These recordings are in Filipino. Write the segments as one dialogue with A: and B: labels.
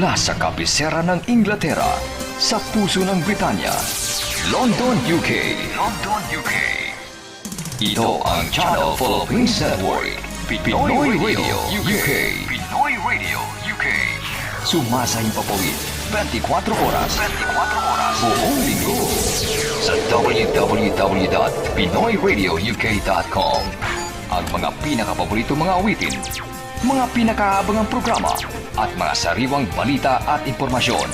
A: Mula sa kabisera ng Inglaterra, sa puso ng Britanya, London, UK. London, UK. Ito ang Channel Philippines Network, Pinoy Radio UK. Pinoy Radio UK. Sumasayang papawid 24 oras. 24 oras. Buong linggo. Sa www.pinoyradiouk.com. Ang mga pinakapaborito mga awitin, mga pinakaabangang programa, at mga sariwang balita at impormasyon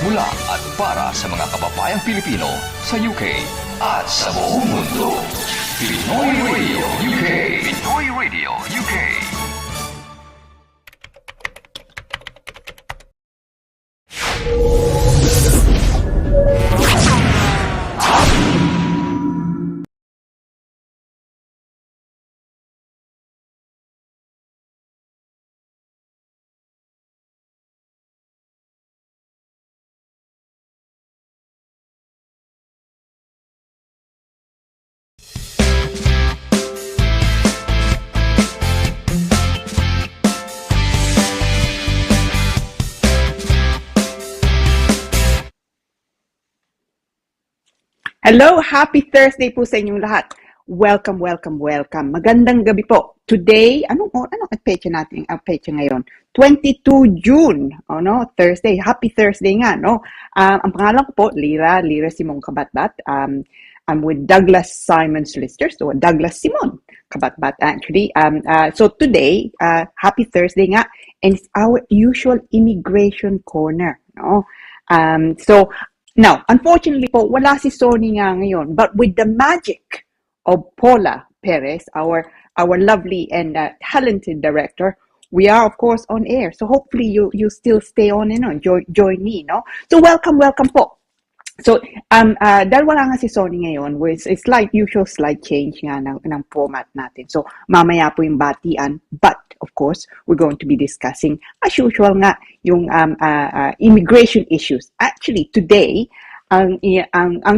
A: mula at para sa mga kababayang Pilipino sa UK at sa buong mundo. Pinoy Radio UK. Pinoy Radio UK.
B: Hello, happy Thursday po sa inyong lahat. Welcome, welcome, welcome. Magandang gabi po. Today, anong petsa natin? Ang petsa ngayon, 22 June, Thursday. Happy Thursday nga, no? Ang pangalan ko po, Lira Simon CABATBAT. I'm with Douglas Simon Solicitors, so Douglas Simon CABATBAT actually. So today, happy Thursday nga, and it's our usual immigration corner, no? So now, unfortunately po, wala si Sonny nga ngayon, but with the magic of Paula Perez, our lovely and talented director, we are of course on air. So hopefully you still stay on and join me, no? So welcome po. So dahil wala nga si Sonny ngayon, with a usual slight change nga ng format natin. So mamaya po yung batian, but of course we're going to be discussing as usual nga yung immigration issues. Actually today ang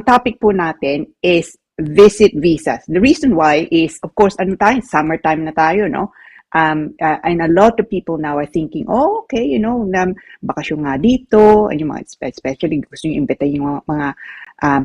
B: topic po natin is visit visas. The reason why is of course summertime na tayo, no? And a lot of people now are thinking, oh, okay, bakasyon nga dito, and yung mga, especially gusto nyo imbitahin yung mga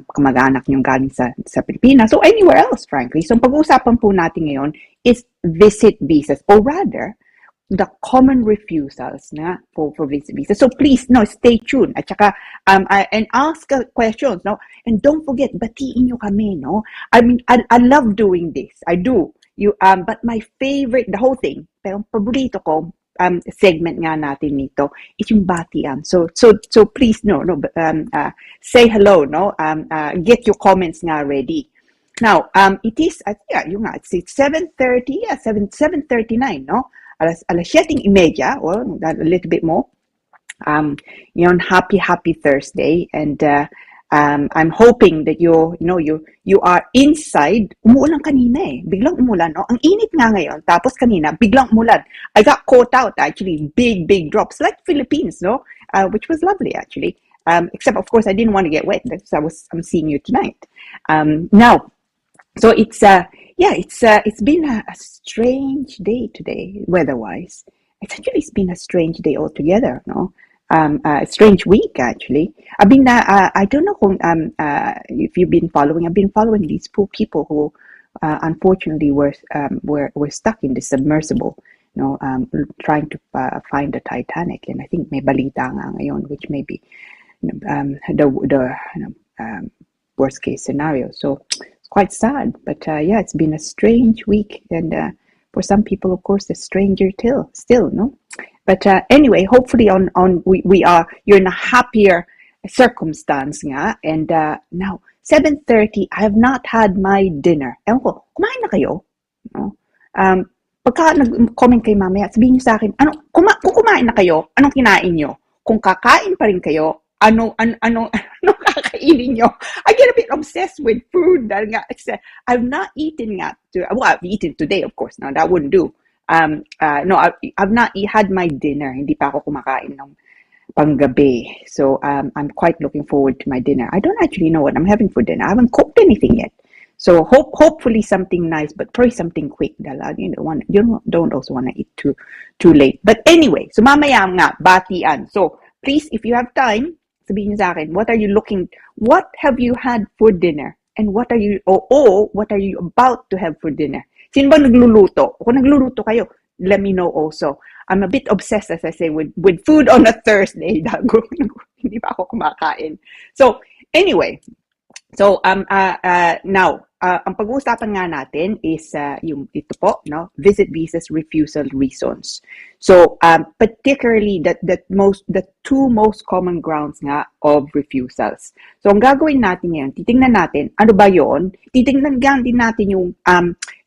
B: kamag-anak nyo galing sa Pilipinas, so anywhere else, frankly. So, pag-uusapan po natin ngayon is visit visas, or rather, the common refusals na for visit visas. So, please, stay tuned. At saka, and ask questions, no? And don't forget, batiin nyo kami, no? I mean, I love doing this. I do. But my favorite, the whole thing, pero paborito ko, segment nga natin nito is yung batian. So please, say hello, no? Get your comments nga ready. Now, it is, it's 7:30, 7:39, no? Alas 7:30, or a little bit more. Happy Thursday, and I'm hoping that you are inside. Umuulan kanina biglang umulan, no? Ang init nga ngayon, tapos kanina biglang umulan. I got caught out actually, big drops like Philippines, no? Which was lovely actually. Except of course I didn't want to get wet because I'm seeing you tonight. Now, so it's been a strange day today weather-wise. It's been a strange day altogether, no? A strange week actually. I've been I don't know if you've been following. I've been following these poor people who unfortunately were stuck in the submersible, trying to find the Titanic, and I think may balita nga ngayon, which may be the worst case scenario. So it's quite sad, but it's been a strange week, and for some people, of course, a stranger still, no. But anyway, hopefully you're in a happier circumstance nga. And now, 7:30, I have not had my dinner. Ewan ko, kumain na kayo? No? Pagka nag-comment kayo mamaya, sabihin nyo sa akin, kung kumain na kayo, anong kinain nyo? Kung kakain pa rin kayo, anong kakainin nyo? I get a bit obsessed with food. Dahil nga, I've not eaten nga. I've eaten today, of course. Now, that wouldn't do. I've not had my dinner. Hindi pa ako kumakain ng panggabi. So, I'm quite looking forward to my dinner. I don't actually know what I'm having for dinner. I haven't cooked anything yet. So, hopefully something nice, but probably something quick. You don't also want to eat too late. But anyway, so mamaya nga, batian. So, please, if you have time, sabihin niyo sa akin, what have you had for dinner? And what are you about to have for dinner? Sino ba nagluluto? Kung nagluluto kayo, let me know also. I'm a bit obsessed, as I say, with food on a Thursday. Hindi pa ako kumakain. So, anyway, so now, ang pag-uusapan nga natin is yung ito po, no? Visit visas refusal reasons. So, particularly the two most common grounds nga of refusals. So, ang gagawin natin ngayon, titingnan natin ano ba 'yon? Titingnan din natin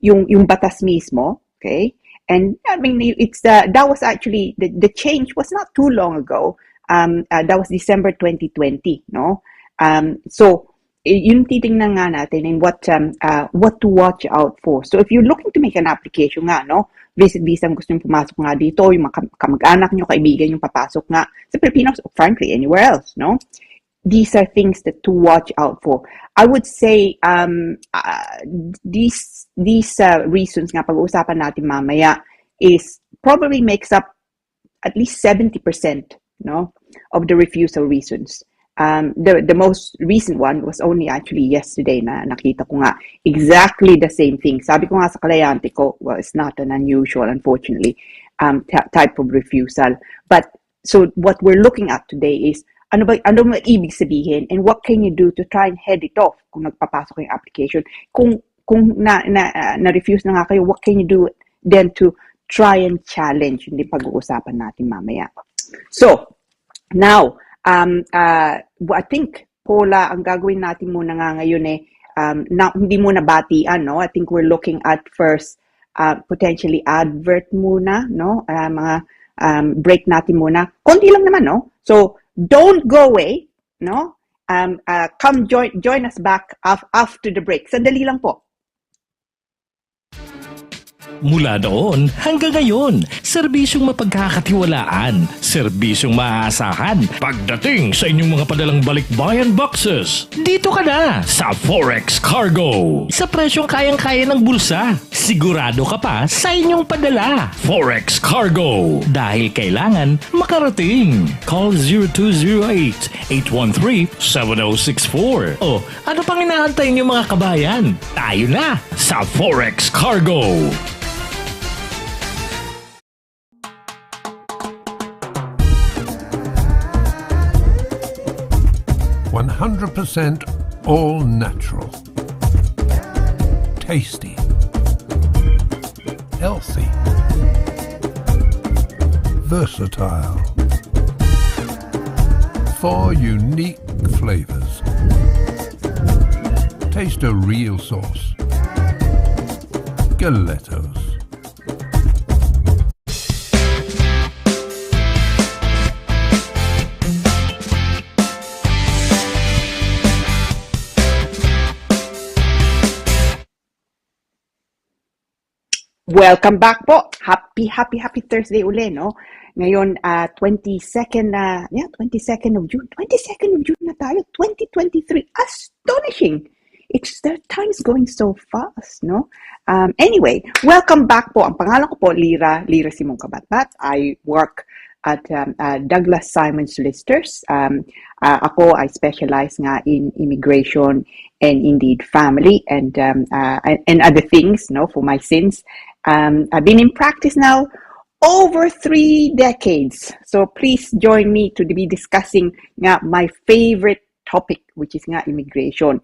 B: yung batas mismo, okay? And I mean, that was actually the change was not too long ago. That was December 2020, no? So yung titingnan nga natin and what to watch out for. So if you're looking to make an application nga, no, visit visa ang gusto nyo pumasok nga dito, yung mga kamag-anak nyo, kaibigan yung papasok nga sa Pilipinas, frankly, anywhere else, no? These are things to watch out for. I would say these reasons nga pag-uusapan natin mamaya is probably makes up at least 70%, no, of the refusal reasons. The most recent one was only actually yesterday na nakita ko nga exactly the same thing. Sabi ko nga sa kalayante ko, well, it's not an unusual, unfortunately, type of refusal. But so what we're looking at today is ano ba ibig sabihin and what can you do to try and head it off kung nagpapasok yung application. Kung na-refuse na nga kayo, what can you do then to try and challenge? Hindi pag-uusapan natin mamaya. So, now, I think, Paula, ang gagawin natin muna nga ngayon hindi muna batian, no? I think we're looking at first, potentially advert muna, no? Mga break natin muna. Konti lang naman, no? So, don't go away, no? Come join us back after the break. Sandali lang po.
C: Mula noon hanggang ngayon, serbisyong mapagkakatiwalaan, serbisyong maaasahan pagdating sa inyong mga padalang balikbayan boxes. Dito ka na sa Forex Cargo. Sa presyong kayang-kaya ng bulsa, sigurado ka pa sa inyong padala. Forex Cargo. Dahil kailangan makarating. Call 0208-813-7064. O ano pang inaantay niyo mga kabayan? Tayo na sa Forex Cargo.
D: 100% all natural, tasty, healthy, versatile, 4 unique flavors. Taste a real sauce. Galettos.
B: Welcome back po. Happy Thursday uli, no? Ngayon, 22nd of June. 22nd of June na tayo. 2023. Astonishing! The time is going so fast, no? Anyway, welcome back po. Ang pangalan ko po, Lira Simong CABATBAT. I work at Douglas Simon Solicitors. Ako, I specialize nga in immigration and indeed family and other things, no, for my sins. I've been in practice now over 3 decades. So please join me to be discussing nga my favorite topic, which is nga immigration.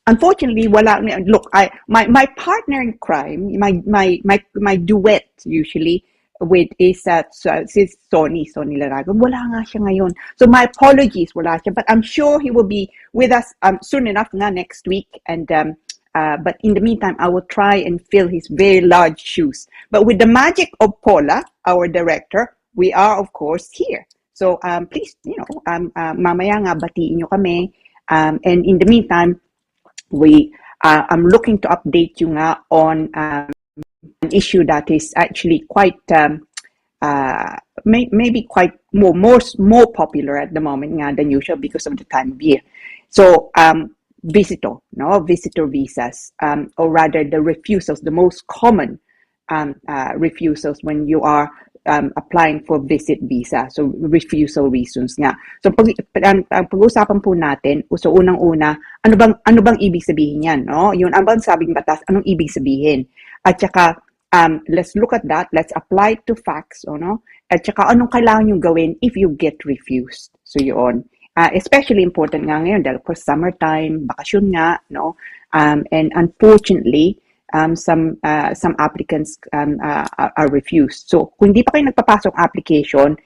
B: Unfortunately, my partner in crime, my duet usually with is SONNY LARAGAN. Wala nga siya ngayon. So my apologies, wala siya. But I'm sure he will be with us soon enough nga next week. And but in the meantime, I will try and fill his very large shoes. But with the magic of Paula, our director, we are of course here. So please, mamaya nga batiin nyo kami. And in the meantime, I'm looking to update you nga on an issue that is actually quite maybe quite more popular at the moment nga than usual because of the time of year. So visitor visas, or rather the refusals, the most common refusals when you are applying for visit visa. So, refusal reasons nga. So, ang pag-uusapan po natin, so unang-una, ano bang ibig sabihin yan? No? Yun, ang bang sabing batas, anong ibig sabihin? At saka, let's look at that. Let's apply it to facts. No? At saka, anong kailangan yung gawin if you get refused? So, yun. Especially important nga ngayon dahil for summertime, bakasyon nga, no? And unfortunately, some applicants are refused. So, kung hindi pa kayo nagpapasok application,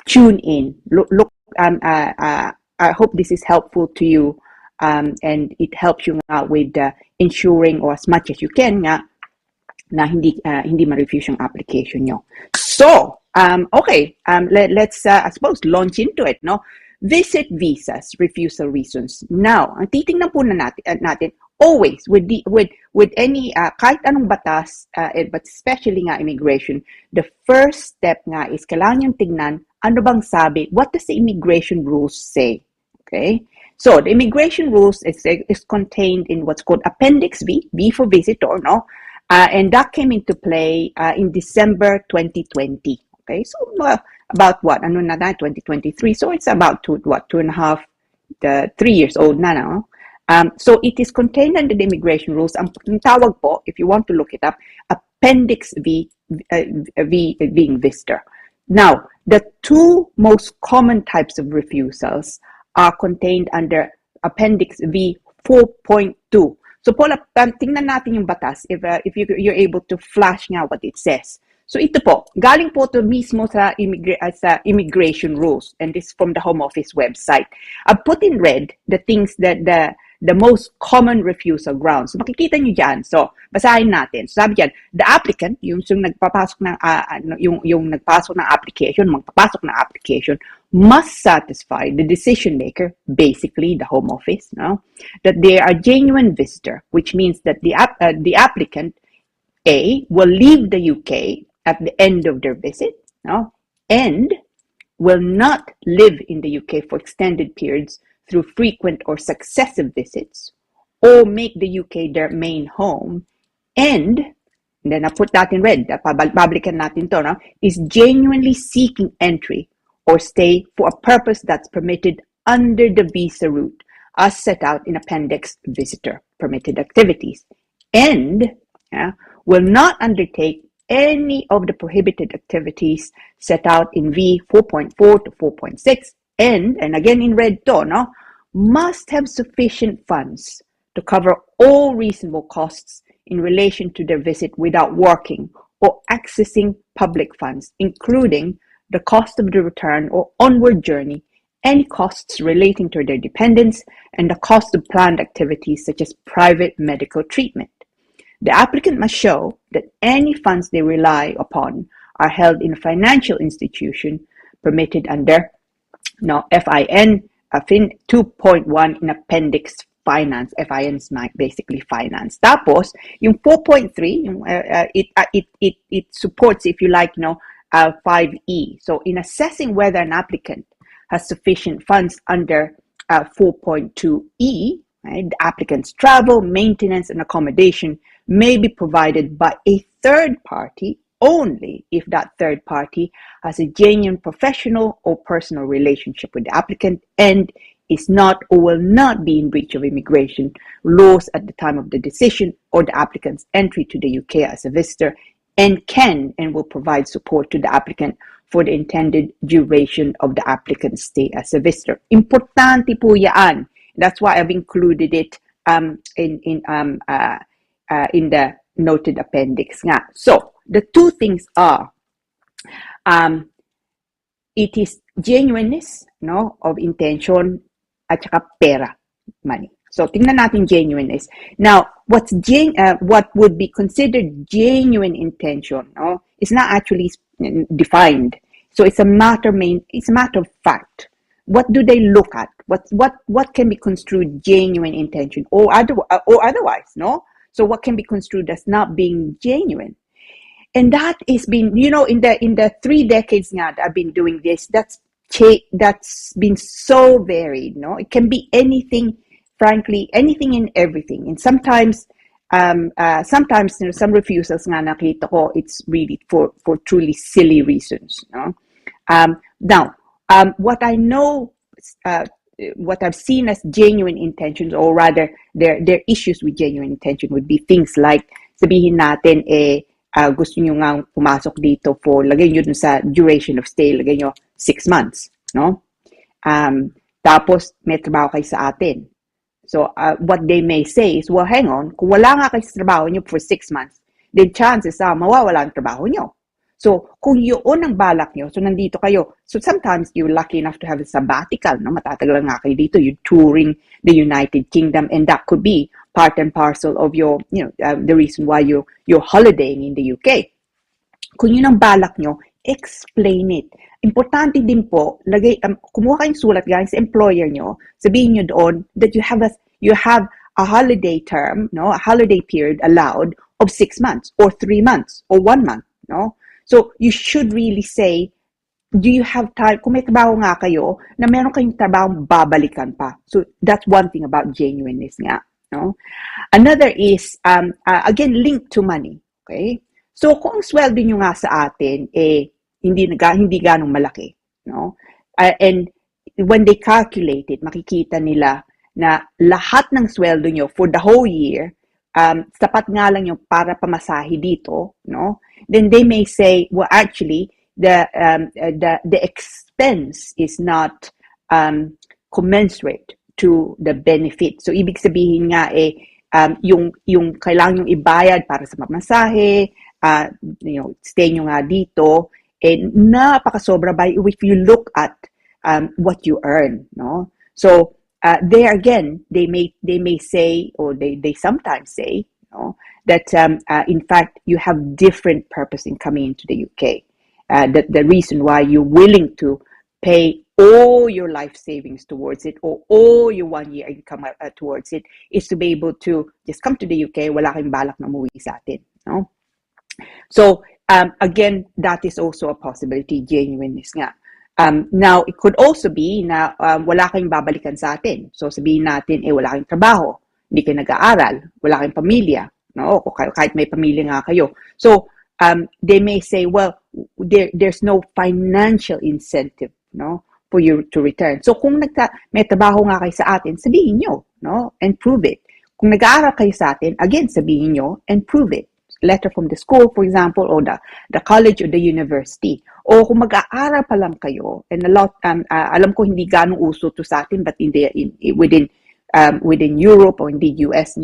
B: tune in. Look. I hope this is helpful to you, and it helps you with ensuring, or as much as you can, na hindi ma-refuse yung application nyo. So, okay. Let's I suppose launch into it. No, visit visas, refusal reasons. Now, ang titingnan po na natin always with any kahit anong batas, but especially nga immigration, the first step nga is kailangan yung tignan ano bang sabi, what does the immigration rules say? Okay, so the immigration rules is contained in what's called Appendix V for visitor, no, and that came into play in December 2020. Okay, so about what? Ano na 2023? So it's about 2.5, 3 years old na, no? So it is contained under the immigration rules. Ang tawag po, if you want to look it up, Appendix V being visitor. Now, the two most common types of refusals are contained under Appendix V 4.2. So, Paula, tingnan natin yung batas if you're able to flash nga what it says. So, ito po, galing po to mismo sa immigration rules, and this is from the Home Office website. I've put in red the things that the most common refusal grounds. So, makikita nyo dyan. So, basahin natin. So, sabi dyan, the applicant, yung nagpapasok ng, yung nagpasok ng application, magpapasok ng application, must satisfy the decision maker, basically the Home Office, no, that they are genuine visitor, which means that the applicant, A, will leave the UK at the end of their visit, no, and will not live in the UK for extended periods through frequent or successive visits, or make the UK their main home, and then I put that in red, publican natin to, no, is genuinely seeking entry or stay for a purpose that's permitted under the visa route as set out in Appendix Visitor Permitted Activities, and will not undertake any of the prohibited activities set out in V 4.4 to 4.6, and again in red to, no, must have sufficient funds to cover all reasonable costs in relation to their visit without working or accessing public funds, including the cost of the return or onward journey, any costs relating to their dependents, and the cost of planned activities such as private medical treatment. The applicant must show that any funds they rely upon are held in a financial institution permitted under FIN 2.1 in Appendix Finance. FIN is basically finance. Tapos, yung 4.3, it supports, if you like, 5E. So, in assessing whether an applicant has sufficient funds under 4.2E, right, the applicant's travel, maintenance, and accommodation may be provided by a third party only if that third party has a genuine professional or personal relationship with the applicant and is not or will not be in breach of immigration laws at the time of the decision or the applicant's entry to the UK as a visitor, and can and will provide support to the applicant for the intended duration of the applicant's stay as a visitor. Importante po yan. That's why I've included it in the noted appendix nga. So, the two things are, it is genuineness, of intention at saka pera, money. So, tingnan natin genuineness. Now, what would be considered genuine intention, is not actually defined. So, it's a matter of fact. What do they look at? What can be construed genuine intention or otherwise, no? So what can be construed as not being genuine? And that has been, in the 3 decades now that I've been doing this, that's been so varied, no? It can be anything, frankly, anything and everything. And sometimes sometimes some refusals nga nakita ko, it's really for truly silly reasons. No? Now, what I know, what I've seen as genuine intentions, or rather their issues with genuine intention would be things like, sabihin natin, gusto nyo nga pumasok dito for, lagay nyo dun sa duration of stay, lagay nyo 6 months, no? Tapos, may trabaho kayo sa atin. So, what they may say is, well, hang on, kung wala nga kayo sa trabaho nyo for 6 months, then chances are, mawawala ang trabaho nyo. So, kung yun ang balak nyo, so nandito kayo, so sometimes you're lucky enough to have a sabbatical, no? Matatagal nga kayo dito, you're touring the United Kingdom, and that could be part and parcel of your, the reason why you're holidaying in the UK. Kung yun ang balak nyo, explain it. Importante din po, kumuha kayong sulat galing sa employer nyo, sabihin nyo doon that you have a holiday term, no, a holiday period allowed of 6 months or 3 months or 1 month, no. So you should really say, do you have time? Kung may trabaho nga kayo, na meron kayong trabaho, babalikan pa. So that's one thing about genuineness nga, no. Another is again linked to money, okay. So kung sweldo nyo nga sa atin, hindi ganong malaki, no? And when they calculate it, makikita nila na lahat ng sweldo nyo for the whole year, sapat nga lang yung para pamasahe dito, no? Then they may say, well, actually, the expense is not commensurate to the benefit. So ibig sabihin nga yung kailangan yung ibayad para sa pamasahe, stay nyo nga dito, napakasobra by if you look at what you earn, no? So there again, they may say, or they sometimes say, that in fact you have different purpose in coming into the UK. That the reason why you're willing to pay all your life savings towards it, or all your 1 year income towards it, is to be able to just come to the UK, wala kayong balak na umuwi sa atin, no? So again, that is also a possibility, genuineness nga. Now, it could also be na wala kayong babalikan sa atin. So sabihin natin, wala kayong trabaho, hindi kayo nag-aaral, wala kayong pamilya, no? O kahit may pamilya nga kayo. So they may say, well, there's no financial incentive, no, for you to return. So kung may trabaho nga kayo sa atin, sabihin nyo, no, and prove it. Kung nag-aaral kayo sa atin, again, sabihin nyo and prove it. Letter from the school, for example, or the college or the university. O kung mag-aaral pa lang kayo, and a lot, alam ko hindi ganong uso to sa atin, but within Europe or in the US,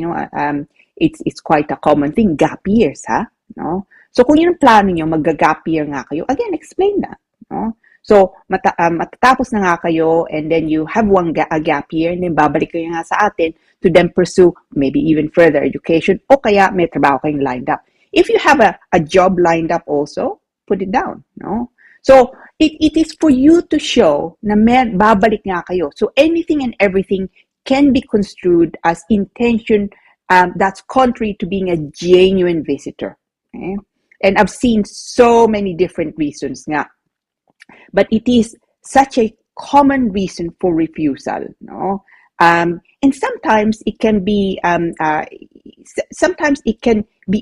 B: it's quite a common thing. Gap years, no? So kung yun ang plano nyo, mag-gap year nga kayo, again, explain that, no? So matatapos na nga kayo, and then you have a gap year, and then babalik kayo nga sa atin to then pursue maybe even further education, o kaya may trabaho kayong lined up. If you have a job lined up also, put it down, no? So it is for you to show na babalik nga kayo. So anything and everything can be construed as intention that's contrary to being a genuine visitor. Okay? And I've seen so many different reasons nga. But it is such a common reason for refusal, no? And sometimes it can be,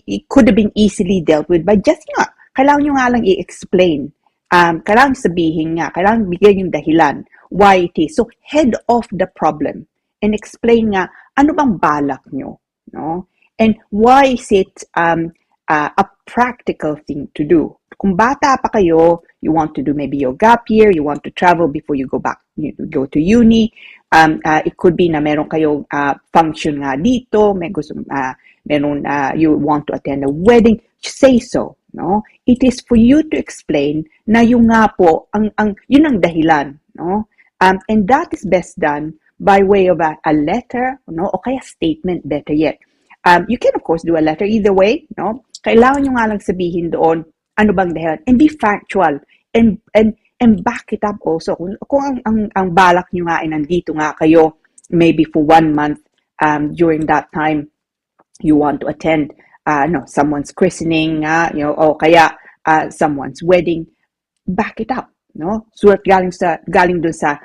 B: it could have been easily dealt with by just nga, kailangan nyo nga lang i-explain. Kailangan sabihin nga, kailangan bigyan yung dahilan why it is. So head off the problem and explain nga, ano bang balak nyo, no? And why is it a practical thing to do? Kung bata pa kayo, you want to do maybe your gap year, you want to travel before you go back, you go to uni. It could be na meron kayong function nga dito, you want to attend a wedding, say so, no? It is for you to explain na yung nga po, yun ang dahilan, no? And that is best done by way of a letter, no? O kaya statement, better yet. You can of course do a letter either way, no? Kailangan nyo nga lang sabihin doon, ano bang dahilan, and be factual, and back it up also. Kung ang balak nyo nga ay nandito nga kayo, maybe for 1 month, during that time, you want to attend someone's christening, o kaya someone's wedding, back it up, no? Sulat galing dun sa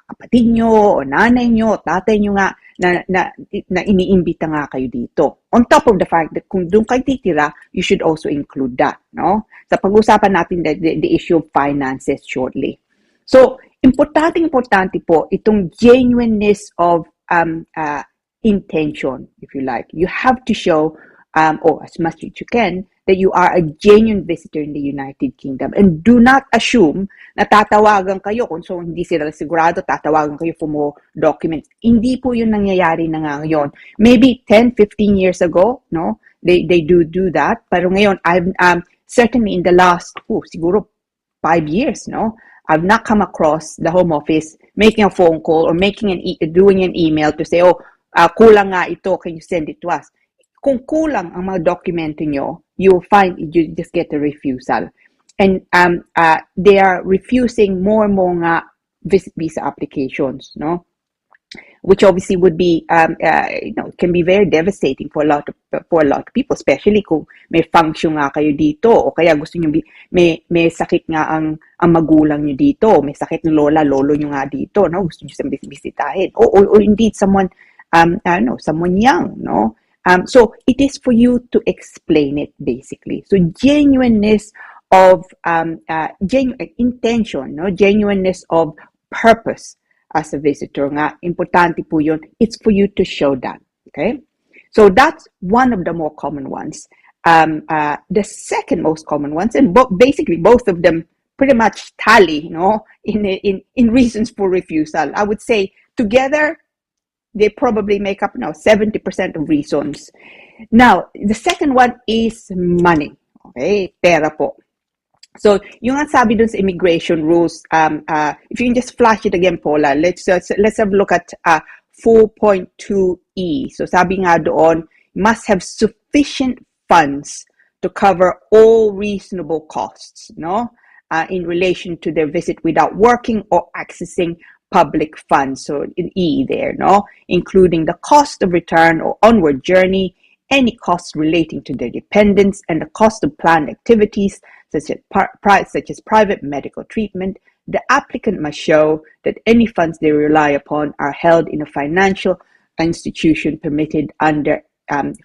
B: kapatid nyo, o nanay nyo, tatay nyo nga, na iniimbita nga kayo dito. On top of the fact that kung doon kayo titira, you should also include that, no? Sa pag-usapan natin the issue of finances shortly. So, importante po itong genuineness of intention, if you like. You have to show, or as much as you can, that you are a genuine visitor in the United Kingdom. And do not assume na tatawagan kayo kung so hindi sila sigurado, tatawagan kayo for more documents. Hindi po yun nangyayari na nga ngayon. Maybe 10, 15 years ago, no, they do that. Pero ngayon, I've certainly in the last, siguro 5 years, no, I've not come across the Home Office making a phone call or doing an email to say, kulang nga ito, can you send it to us? Kung kulang ang mga dokumento nyo, you'll find you just get a refusal. And they are refusing more and more nga visa applications, no? Which obviously would be, can be very devastating for a lot of people, especially kung may function nga kayo dito, o kaya gusto nyo, may sakit nga ang magulang nyo dito, may sakit ng lolo nyo nga dito, no? Gusto nyo bisitahin, or indeed someone young, no? So it is for you to explain it basically. So genuineness of genuine intention, no, genuineness of purpose as a visitor nga, importante po yun. It's for you to show that. Okay, so that's one of the more common ones. The second most common ones, and basically both of them pretty much tally, no, in reasons for refusal. I would say together, they probably make up 70% of reasons. Now, the second one is money. Okay, pera po. So, yung ang sabi dun sa immigration rules, if you can just flash it again, Paula, let's have a look at 4.2E. So, sabi nga doon, must have sufficient funds to cover all reasonable costs, no? In relation to their visit without working or accessing public funds, so in E there, no, including the cost of return or onward journey, any costs relating to their dependents, and the cost of planned activities such as private medical treatment. The applicant must show that any funds they rely upon are held in a financial institution permitted under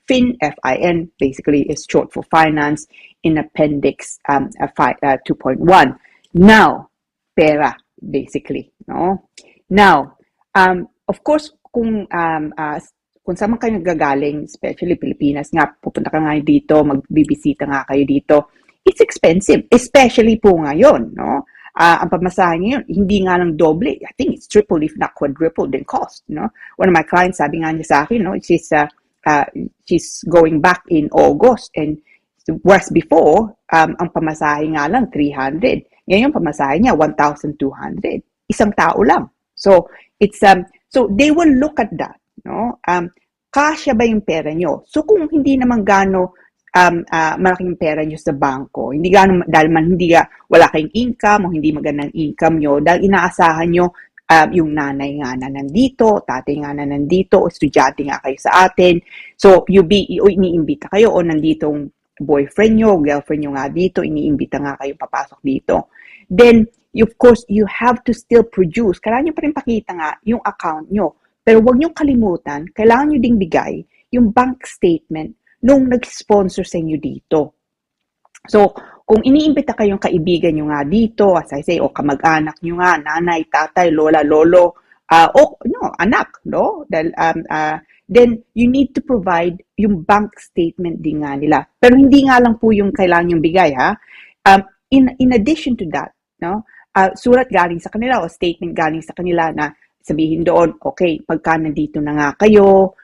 B: FIN, F-I-N, basically is short for finance, in Appendix 2.1. Now, pera, basically, no? Now, of course, kung saan man kayo nagagaling, especially Pilipinas nga, pupunta ka nga dito, magbibisita nga kayo dito, it's expensive, especially po ngayon, no? Ang pamasahe ngayon, hindi nga lang doble. I think it's triple, if not quadruple, the cost, no? One of my clients, sabi nga niya sa akin, no, she's going back in August, and whereas before, ang pamasahe nga lang 300. Ngayon, pamasahe niya 1,200. Isang tao lang. So, it's so they will look at that, no? Kasya ba yung pera nyo? So, kung hindi naman gaano malaking pera nyo sa bangko, hindi gaano, dahil wala kayong income o hindi magandang income nyo, dahil inaasahan nyo yung nanay nga na nandito, tatay nga na nandito, o estudyante nga kayo sa atin. So, iniimbita kayo, o nanditong boyfriend nyo, girlfriend nyo nga dito, iniimbita nga kayo papasok dito. Then, of course, you have to still produce. Kailangan nyo pa rin pakita nga yung account nyo. Pero huwag nyo kalimutan, kailangan nyo ding bigay yung bank statement nung nag-sponsor sa inyo dito. So, kung iniimbita kayong kaibigan nyo nga dito, as I say, o kamag-anak nyo nga, nanay, tatay, lola, lolo, anak, no? Then you need to provide yung bank statement din nga nila. Pero hindi nga lang po yung kailangan yung bigay, ha? In addition to that, no? Sulat galing sa kanila o statement galing sa kanila na sabihin doon, okay, pagka nandito na nga kayo,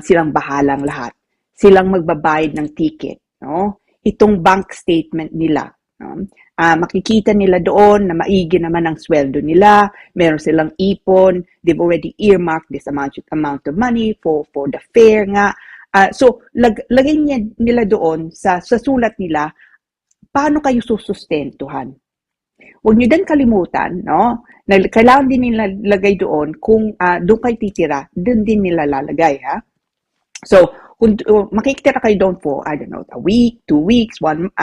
B: silang bahalang lahat. Silang magbabayad ng ticket, no? Itong bank statement nila, no? Makikita nila doon na maigi naman ang sweldo nila, meron silang ipon, they've already earmarked this amount of money for the fare nga. So, lagay nila doon sa sulat nila, paano kayo susustentuhan? Huwag nyo din kalimutan, no? Na kailangan din nila lagay doon kung doon kayo titira, doon din nila lalagay, ha? So, kung makikitira kayo doon for, I don't know, a week, 2 weeks, 1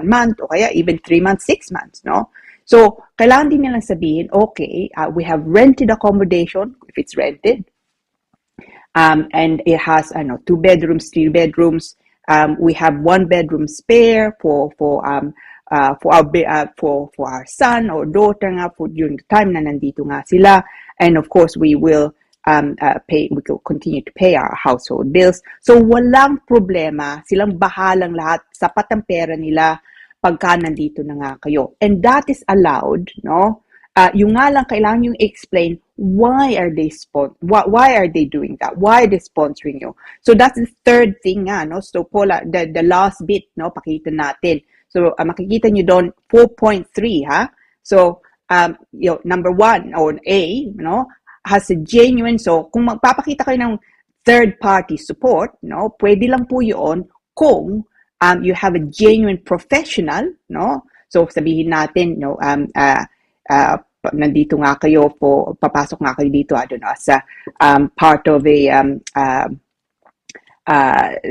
B: month, o kaya even 3 months, 6 months, no? So, kailangan din nilang sabihin, okay, we have rented accommodation, if it's rented. And it has, I don't know, 2 bedrooms, 3 bedrooms. We have 1 bedroom spare for our son or daughter nga for during the time na nandito nga sila. And of course, we will continue to pay our household bills. So walang problema, silang bahalang lahat, sapat ang pera nila pagka nandito na nga kayo. And that is allowed, no? Yung nga lang kailangan yung explain why are they doing that? Why are they sponsoring you? So that's the third thing nga, no? So Paula, the last bit, no, pakita natin. So makikita nyo doon 4.3, ha? So number 1 or A, no, has a genuine, so kung magpapakita kayo ng third party support, no, pwede lang po yun kung you have a genuine professional, no? So sabihin natin, no, nandito nga kayo papasok nga kayo dito, I don't know, as a part of a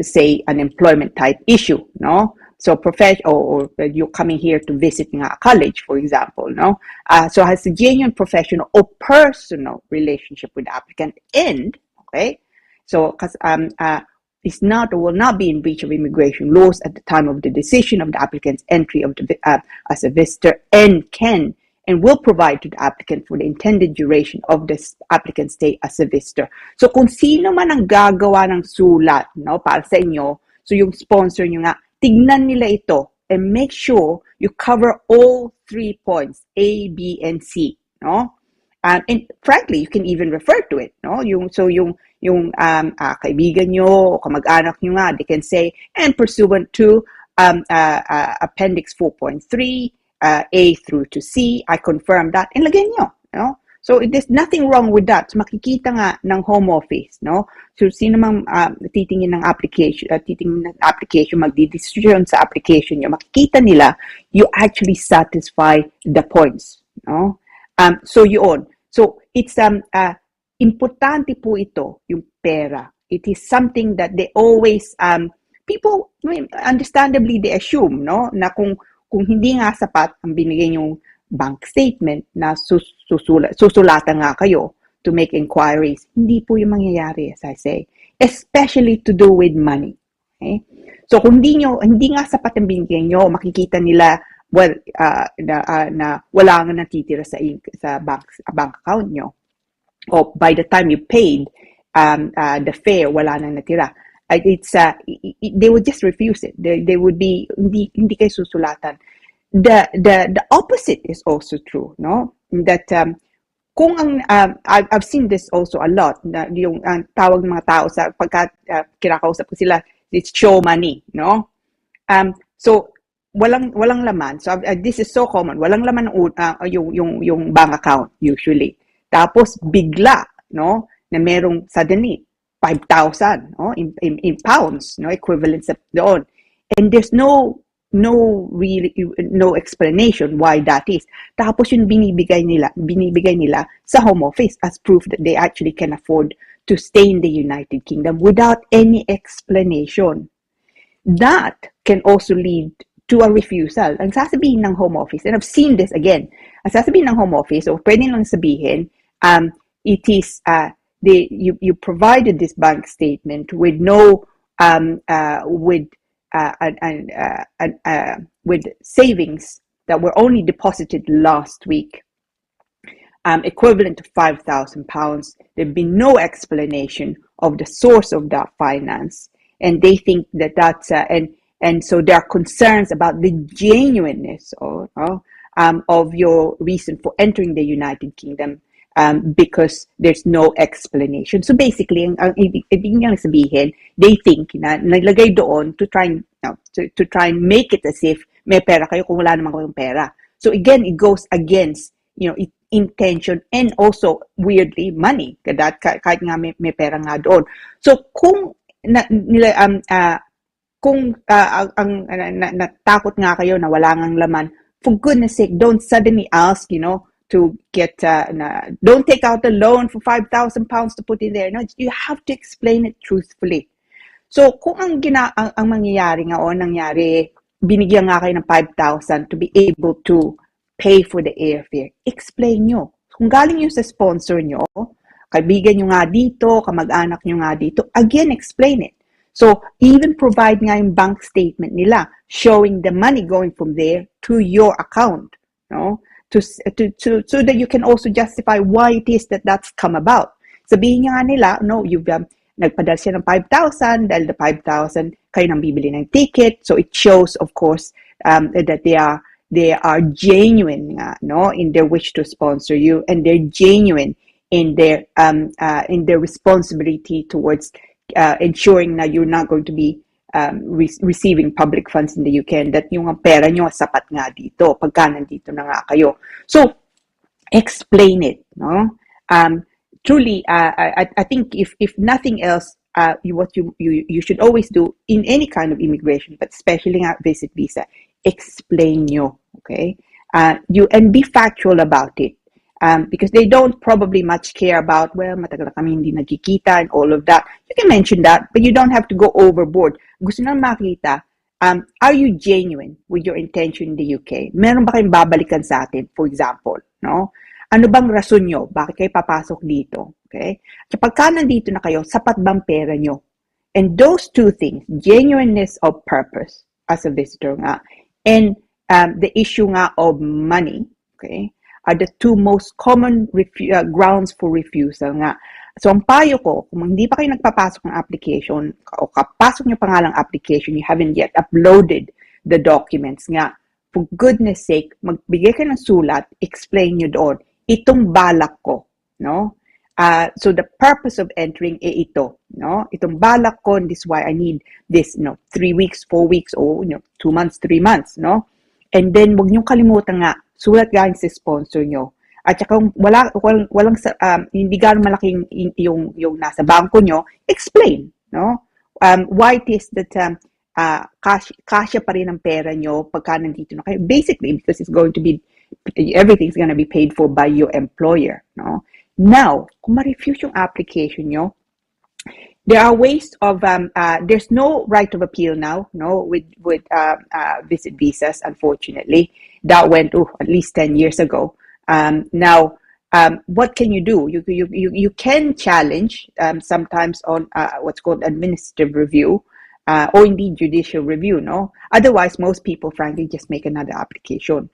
B: say an employment type issue, no? So or you're coming here to visit a college, for example, no? So has a genuine professional or personal relationship with the applicant, and okay, so because is not or will not be in breach of immigration laws at the time of the decision of the applicant's entry of the as a visitor, and can and will provide to the applicant for the intended duration of the applicant's stay as a visitor. So kung sino man ang gagawa ng sulat, no, para sa inyo, so yung sponsor nyo nga, tignan nila ito and make sure you cover all 3 points, A, B, and C, no? And frankly, you can even refer to it, no? Yung kaibigan nyo o kamag-anak nyo nga, they can say, and pursuant to Appendix 4.3, A through to C, I confirm that, and lagyan nyo, no? So there's nothing wrong with that. So makikita nga ng home office, no? So sino mang titingin ng application, magdidesisyon sa application nyo, makikita nila you actually satisfy the points, no? So yun. So it's importante po ito, yung pera. It is something that they always people understandably they assume, no, na kung hindi nga sapat ang binigay yung bank statement na susulatan nga kayo to make inquiries, hindi po yung mangyayari, as I say, especially to do with money. Okay? So kung hindi nga sapat ang binigay nyo, makikita nila, well, na wala nga natitira sa bank account nyo. Or by the time you paid the fare, wala nang natira. They would just refuse it. They would be hindi kayo susulatan. The opposite is also true, no? That kung ang I've seen this also a lot, na yung tawag ng mga tao sa pagka kinakausap ko sila, it's show money, no? So walang laman. So this is so common. Walang laman yung bank account usually. Tapos bigla, no, na merong suddenly 5,000, no, in pounds, no, equivalent sa doon. And there's no explanation why that is. Tapos yung binibigay nila sa home office as proof that they actually can afford to stay in the United Kingdom without any explanation. That can also lead to a refusal. Ang sasabihin ng home office, and I've seen this again, ang sasabihin ng home office, o pwede lang sabihin, it is you provided this bank statement with with savings that were only deposited last week, equivalent to £5,000. There'd been no explanation of the source of that finance, and they think that's and so there are concerns about the genuineness of your reason for entering the United Kingdom. Because there's no explanation. So basically, ang ibig niyang sabihin, they think na naglagay doon to try and make it as if may pera kayo kung wala naman kayong pera. So again, it goes against, intention and also weirdly money. Kahit nga may pera nga doon. So kung natakot nga kayo na wala ngang laman, for goodness sake, don't suddenly ask, to get, don't take out a loan for £5,000 to put in there. No, you have to explain it truthfully. So, kung ang mangyayari nga o nangyari, binigyan nga kayo ng 5,000 to be able to pay for the airfare, explain nyo. Kung galing yun sa sponsor nyo, kaibigan nyo nga dito, kamag-anak nyo nga dito. Again, explain it. So, even provide nga yung bank statement nila, showing the money going from there to your account, no? So that you can also justify why it is that that's come about. Sabihin nga nila, no, you've nagpadala siya ng 5,000, dahil the 5,000, kayo nang bibili ng ticket. So it shows, of course, that they are genuine nga, no, in their wish to sponsor you, and they're genuine in their responsibility towards ensuring that you're not going to be receiving public funds in the UK, and that yung pera nyo sapat nga dito pagka nandito na nga kayo. So explain it, no? Truly, I think if nothing else, what you should always do in any kind of immigration, but especially nga visit visa, explain nyo, okay? And be factual about it. Because they don't probably much care about, well, matagal na kami hindi nagkikita and all of that. You can mention that, but you don't have to go overboard. Gusto nang makita, are you genuine with your intention in the UK? Meron ba kayong babalikan sa atin, for example, no? Ano bang rason nyo? Bakit kayo papasok dito? Okay? Kapag ka nandito na kayo, sapat bang pera nyo? And those two things, genuineness of purpose as a visitor nga, and the issue nga of money, okay, are the two most common grounds for refusal nga. So, ang payo ko, kung hindi pa kayo nagpapasok ng application, o kapasok nyo pa nga lang application, you haven't yet uploaded the documents nga, for goodness sake, magbigay ka ng sulat, explain nyo doon, itong balak ko, no? So, the purpose of entering ito, no? Itong balak ko, and this is why I need this, 3 weeks, 4 weeks, or 2 months, 3 months, no? And then, huwag niyong kalimutan nga, sulat galing sa sponsor nyo. At saka walang hindi gano'ng malaking yung nasa bangko nyo, explain, no? Why it is that kasya pa rin ang pera nyo pagka nandito na kayo. Basically, because everything's gonna be paid for by your employer, no? Now, kung ma-refuse yung application nyo, there are ways of, there's no right of appeal now, no, with visit visas, unfortunately. That went at least 10 years ago. Now, what can you do? You can challenge sometimes on what's called administrative review, or indeed judicial review, no? Otherwise, most people, frankly, just make another application.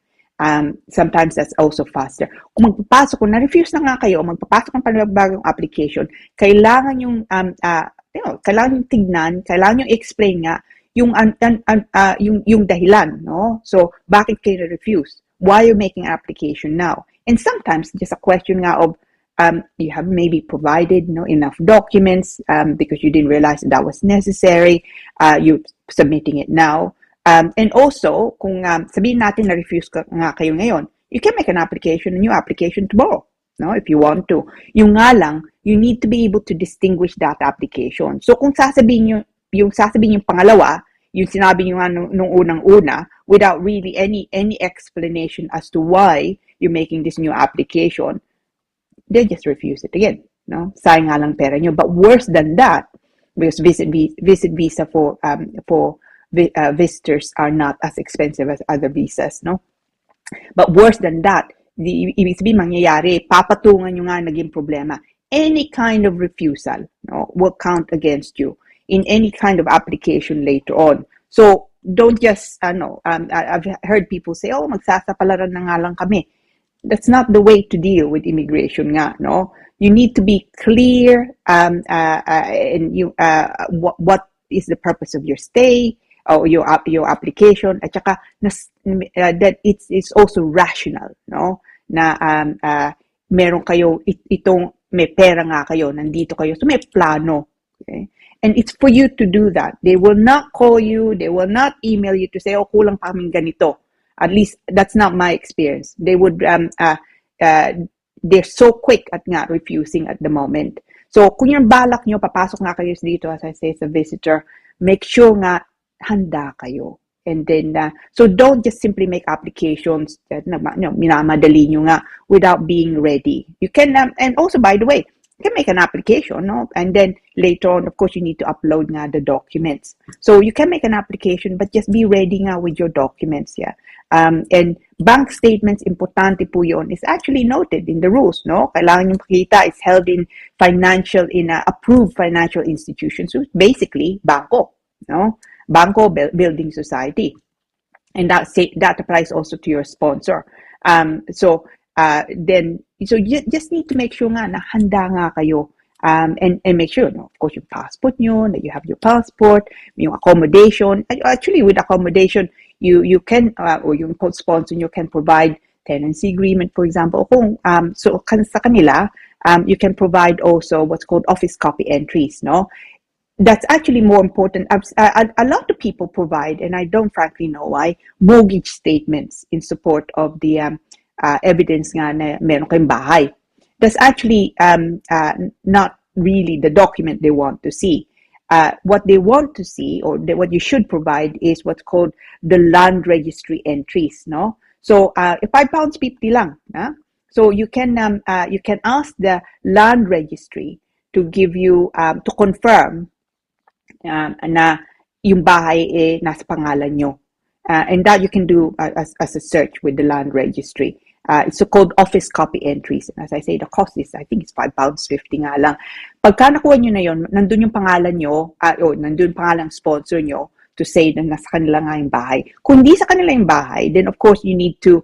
B: Sometimes that's also faster. Kung na-refuse na nga kayo, magpapasok ng panibagong application, kailangan yung, kailangan yung tignan, kailangan yung explain nga, yung dahilan, no? So, bakit kayo na-refuse? Why are you making an application now? And sometimes, just a question nga of, you have maybe provided enough documents because you didn't realize that was necessary. You're submitting it now. And also, kung sabihin natin na refuse nga kayo ngayon, you can make an application, a new application tomorrow, no? If you want to. Yung nga lang, you need to be able to distinguish that application. So kung sasabihin yung pangalawa, yung sinabi nyo nga nung unang-una, without really any explanation as to why you're making this new application, they just refuse it again, no? Sayang nga lang pera nyo. But worse than that, because visit visa for visitors are not as expensive as other visas, no? But worse than that, ibig sabihin mangyayari, papatungan nyo nga naging problema. Any kind of refusal, no, will count against you in any kind of application later on. So, don't just, I've heard people say, magsasapalaran na nga lang kami. That's not the way to deal with immigration nga, no? You need to be clear what is the purpose of your stay, or your application, at saka that it's also rational, no? Na meron kayo itong may pera nga kayo, nandito kayo, so may plano, okay? And it's for you to do that. They will not call you, they will not email you to say, kulang pa kaming ganito. At least that's not my experience. They would they're so quick at nga refusing at the moment. So kung yung balak nyo, papasok nga kayo dito, as I say, as a visitor, make sure nga handa kayo. And then, so don't just simply make applications that minamadali nyo nga without being ready. You can, and also, by the way, you can make an application, no? And then later on, of course, you need to upload nga the documents. So you can make an application, but just be ready nga with your documents, yeah. And bank statements, importante po yun, is actually noted in the rules, no? Kailangan yung pakita is held in approved financial institutions, so basically, banko, no? Banko, building society. And that applies also to your sponsor. So you just need to make sure nga na handa nga kayo. And make sure, no, of course, yung passport nyo, that you have your passport, yung accommodation. Actually, with accommodation, you can, or yung sponsor nyo can provide tenancy agreement, for example. So sa kanila, you can provide also what's called office copy entries, no? That's actually more important. A lot of people provide, and I don't frankly know why, mortgage statements in support of the evidence nga na meron kayong bahay. That's actually not really the document they want to see. What they want to see, or what you should provide, is what's called the land registry entries, no? So £5.50 lang, so you can ask the land registry to give you to confirm na yung bahay nasa pangalan nyo. And that you can do as a search with the land registry. It's so-called office copy entries. And as I say, the cost is, I think it's £5.50 nga lang. Pagka nakuha nyo na yun, nandun yung pangalan nyo, nandun yung pangalan sponsor nyo to say na nasa kanila nga yung bahay. Kung di sa kanila yung bahay, then of course you need to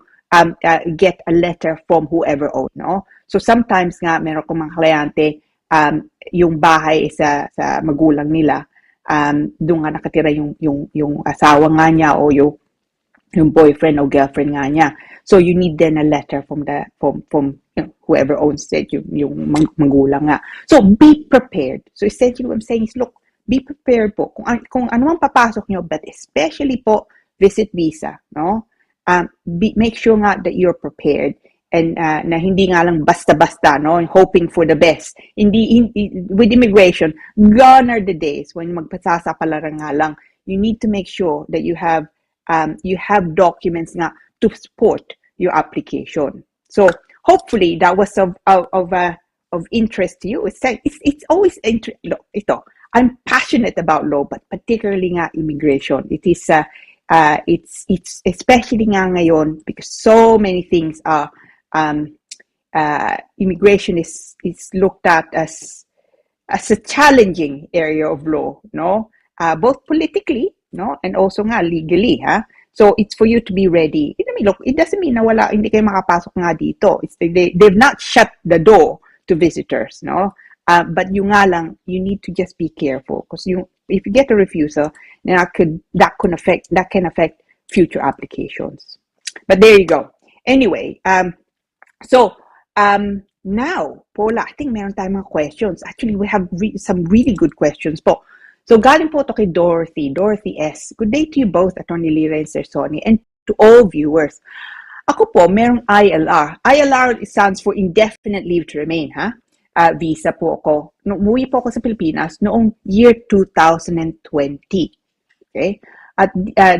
B: get a letter from whoever owns, no? So sometimes nga, meron kong mga kliyente, yung bahay sa magulang nila, doon nga nakatira yung asawa nga niya o yung boyfriend o girlfriend nga niya. So you need then a letter from whoever owns it, yung magulang nga. So be prepared. So essentially what I'm saying is, look, be prepared po kung ano mang papasok nyo, but especially po visit visa, no? Make sure nga that you're prepared. And na hindi nga lang basta-basta, no, hoping for the best. With immigration, gone are the days when magpasasapalaran nga lang. You need to make sure that you have documents nga to support your application. So hopefully that was of interest to you. It's always ito. I'm passionate about law, but particularly nga immigration. It is it's especially nga ngayon because so many things are immigration is looked at as a challenging area of law, no? Both politically, no, and also nga legally, So it's for you to be ready. I mean, look, it doesn't mean na hindi kayo makapasok nga dito. They've not shut the door to visitors, no? But yung nga lang, you need to just be careful because if you get a refusal, then that can affect future applications. But there you go. Anyway, so now, Paula, I think meron tayong mga questions. Actually, we have some really good questions po. So galing po to kay Dorothy S. Good day to you both, Attorney Lira and Sir Sonny, and to all viewers. Ako po, merong ILR. ILR stands for Indefinite Leave to Remain, visa po ako. Umuwi po ako sa Pilipinas noong year 2020. Okay? At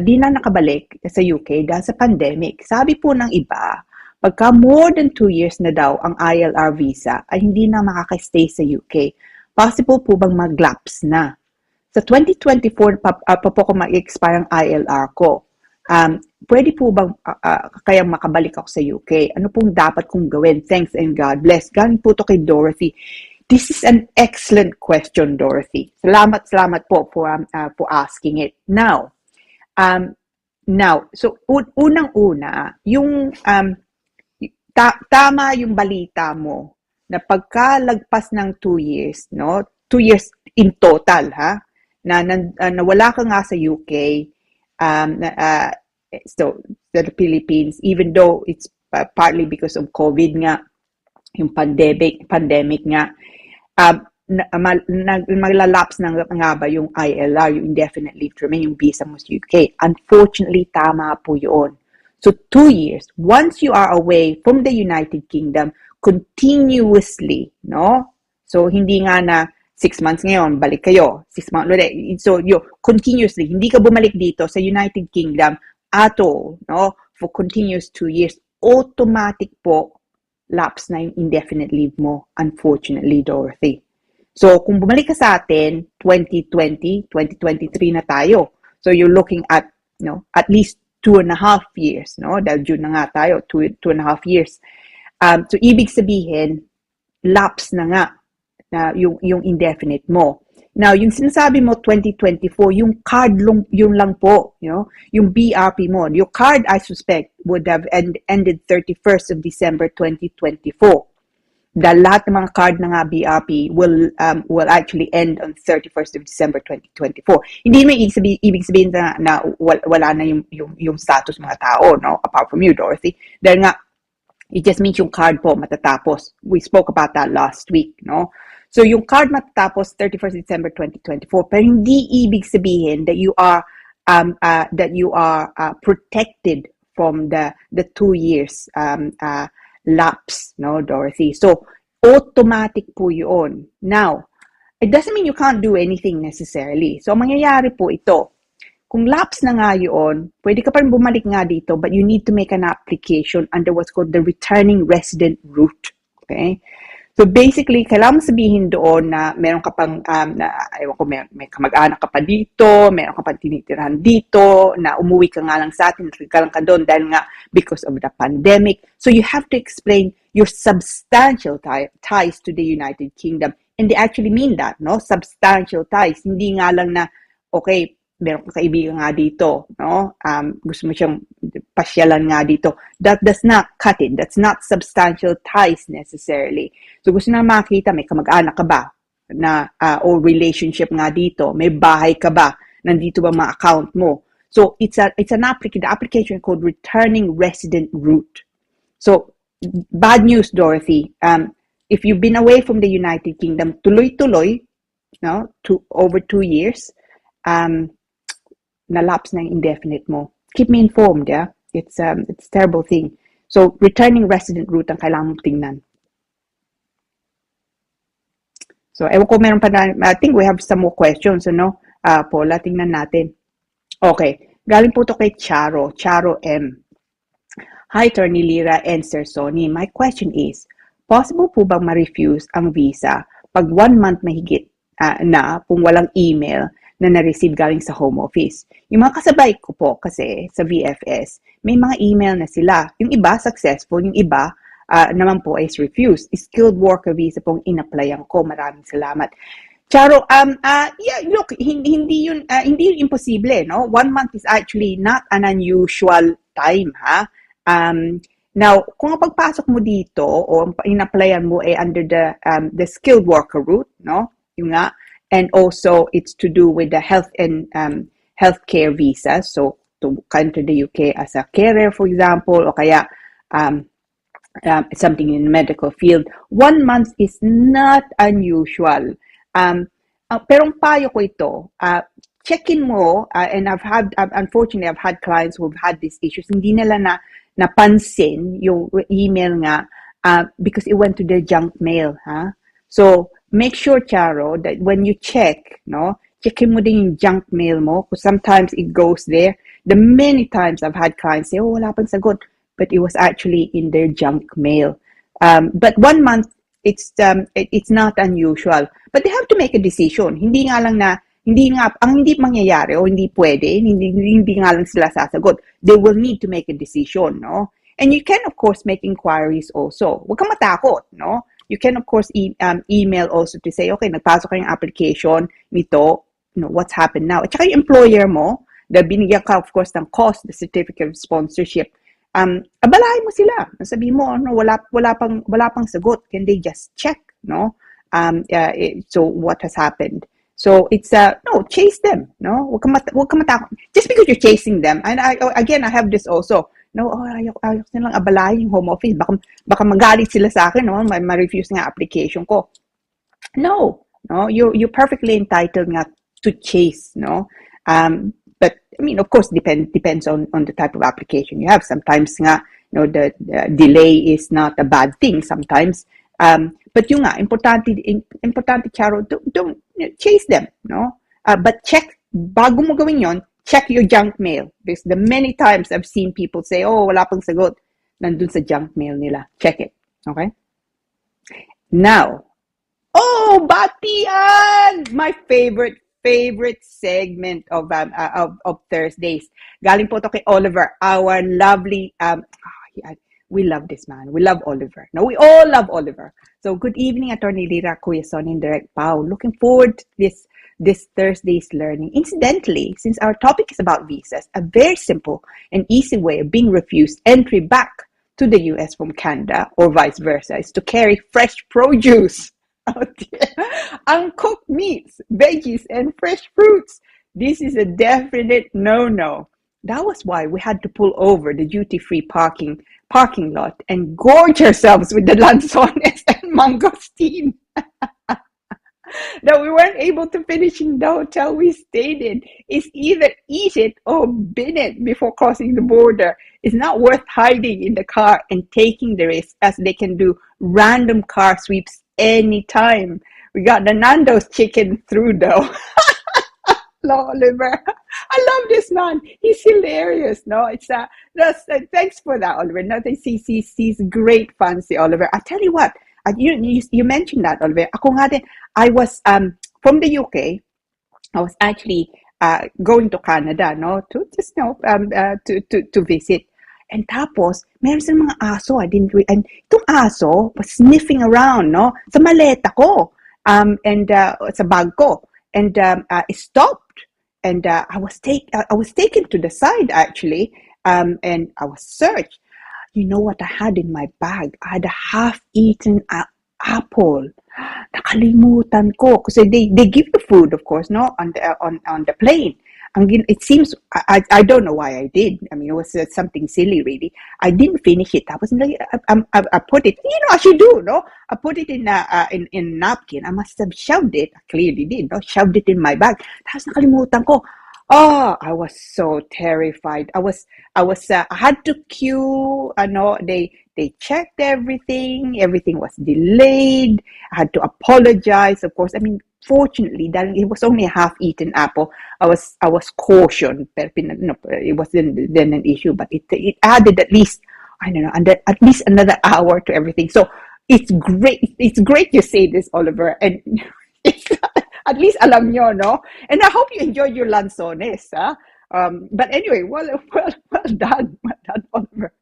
B: di na nakabalik sa UK dahil sa pandemic. Sabi po ng iba, pagka more than 2 years na daw ang ILR visa ay hindi na makakastay sa UK. Possible po bang mag-lapse na? Sa 2024 pa po ko mag-expire ang ILR ko. Pwede po bang kayang makabalik ako sa UK? Ano pong dapat kong gawin? Thanks and God bless. Galing po to kay Dorothy. This is an excellent question, Dorothy. Salamat po for asking it. Now, so unang-una, yung tama yung balita mo na pagkalagpas ng 2 years, no? 2 years in total, na wala ka nga sa UK, so the Philippines, even though it's partly because of COVID nga, yung pandemic nga, maglalapse na nga ba yung ILR, yung indefinite leave to remain, yung visa mo sa UK. Unfortunately, tama po yun. So 2 years, once you are away from the United Kingdom, continuously, no? So hindi nga na 6 months ngayon, balik kayo. 6 months ulit. So, continuously, hindi ka bumalik dito sa United Kingdom at all, no? For continuous 2 years, automatic po lapse na yung indefinite leave mo, unfortunately, Dorothy. So, kung bumalik ka sa atin, 2020, 2023 na tayo. So, you're looking at, at least 2.5 years, no? Dahil June na nga tayo, 2.5 years. So, ibig sabihin, lapse na nga na yung indefinite mo. Now, yung sinasabi mo 2024, yung card yun lang po, yung BRP mo. Your card, I suspect, would have ended 31st of December 2024. Dahil lahat ng mga card na nga BRP will actually end on 31st of December 2024. Hindi mo ibig sabihin na wala na yung status mga tao, no? Apart from you, Dorothy. Dahil nga, it just means yung card po matatapos. We spoke about that last week, no? So yung card matatapos 31st December 2024, pero hindi ibig sabihin that you are protected from the 2 years lapse, no, Dorothy? So, automatic po yun. Now, it doesn't mean you can't do anything necessarily. So, mangyayari po ito. Kung lapse na nga yun, pwede ka pa rin bumalik nga dito, but you need to make an application under what's called the returning resident route. Okay? So, basically, kailangan sabihin doon na meron ka pang, ewan ko, may kamag-anak ka pa dito, meron ka pang tinitirahan dito, na umuwi ka nga lang sa atin, ka lang ka doon dahil nga because of the pandemic. So, you have to explain your substantial ties to the United Kingdom. And they actually mean that, no? Substantial ties. Hindi nga lang na, okay, meron kang kaibigan nga dito, no? Gusto mo siyang pasyalan nga dito. That does not cut it. That's not substantial ties necessarily. So gusto na makita, may kamag-anak ka ba na or relationship nga dito, may bahay ka ba, nandito ba mga account mo. So it's an application called returning resident route. So bad news, Dorothy. If you've been away from the United Kingdom, tuloy-tuloy, no, to over 2 years, na-lapse na yung indefinite mo. Keep me informed, yeah? It's a terrible thing. So, returning resident route ang kailangan mong tingnan. So, ewan ko meron pa na, I think we have some more questions, ano? Paula, tingnan natin. Okay. Galing po to kay Charo M. Hi, Attorney Lira and Sir Sonny. My question is, possible po bang ma-refuse ang visa pag 1 month mahigit na kung walang email na na-receive galing sa home office? Yung mga kasabay ko po kasi sa VFS, may mga email na sila. Yung iba, successful. Yung iba, naman po is refused. Skilled worker visa pong in-applyan ko. Maraming salamat. Charo, yeah, look, hindi yun imposible, no? 1 month is actually not an unusual time, ha? Now, kung ang pagpasok mo dito o in-applyan mo under the skilled worker route, no? Yung nga, and also it's to do with the health and healthcare visa. So to come to the UK as a carer, for example, o kaya something in the medical field, 1 month is not unusual. Pero ang payo ko ito, check-in mo, and unfortunately, I've had clients who've had these issues. Hindi nila napansin yung email nga because it went to their junk mail, ha? So, make sure, Charo, that when you check, no, checkin mo din yung junk mail mo, because sometimes it goes there. The many times I've had clients say, oh, wala pang sagot, but it was actually in their junk mail. But 1 month, it's not unusual. But they have to make a decision. Hindi mangyayari o hindi pwede, hindi nga lang sila sasagot. They will need to make a decision, no? And you can, of course, make inquiries also. Huwag kang matakot, no? You can, of course, email also to say, okay, nagpasok ka yung application nito, what's happened now? At saka yung employer mo, binigyan ka, of course, ng cost, the certificate of sponsorship. Abalahin mo sila. Sabihin mo, wala pang sagot. Can they just check, no? So what has happened? So it's, no, chase them, no? Huwag kang matakot. Just because you're chasing them, and I have this also, no, ayok nilang abalahin yung home office. Baka magalit sila sa akin, no? Ma-refuse nga application ko. No, you're perfectly entitled nga to chase, no? But I mean, of course, depends on the type of application you have. Sometimes nga, the delay is not a bad thing. Sometimes, but yung nga, importante, Charo, don't chase them, no? But check, bago mo gawin yon, check your junk mail. Because the many times I've seen people say, oh, wala pang sagot, nandun sa junk mail nila. Check it. Okay? Now, oh, batian! My favorite favorite segment of Thursdays. Galing po to kay Oliver, our lovely we love this man. We love Oliver. No, we all love Oliver. So good evening, Attorney Lira, Kuya Sonny, and Direct Pao. Looking forward to this Thursday's learning. Incidentally, since our topic is about visas, a very simple and easy way of being refused entry back to the US from Canada or vice versa is to carry fresh produce. Oh dear. Uncooked meats, veggies, and fresh fruits. This is a definite no-no. That was why we had to pull over the duty-free parking lot and gorge ourselves with the lanzones and mangosteen that we weren't able to finish in the hotel we stayed in. Is either eat it or bin it before crossing the border. It's not worth hiding in the car and taking the risk, as they can do random car sweeps anytime. We got the Nando's chicken through though. Oliver, I love this man. He's hilarious. No, it's thanks for that, Oliver. No, he's great fun, si Oliver. I tell you what, you mentioned that, Oliver. Ako nga din, I was from the UK. I was actually going to Canada, no, to just to visit. And tapos, meron silang mga aso. And itong aso was sniffing around, no, sa maleta ko, and sa bag ko. And it stopped, and I was taken to the side actually, and I was searched. You know what I had in my bag? I had a half-eaten apple. Nakalimutan ko kasi they give the food, of course, no, on the plane. It seems I don't know why I did. I mean, it was something silly, really. I didn't finish it. I put it, you know, as you do, no. I put it in napkin. I must have shoved it. I clearly did, no. Shoved it in my bag. Tapos nakalimutan ko. Oh, I was so terrified. I had to queue. They checked everything. Everything was delayed. I had to apologize, of course. I mean, fortunately, that it was only a half-eaten apple. I was cautioned. It wasn't then an issue, but it added at least, I don't know, at least another hour to everything. So it's great. It's great you say this, Oliver, and at least alam nyo, no? And I hope you enjoyed your lanzones, huh? But anyway, well done, Oliver.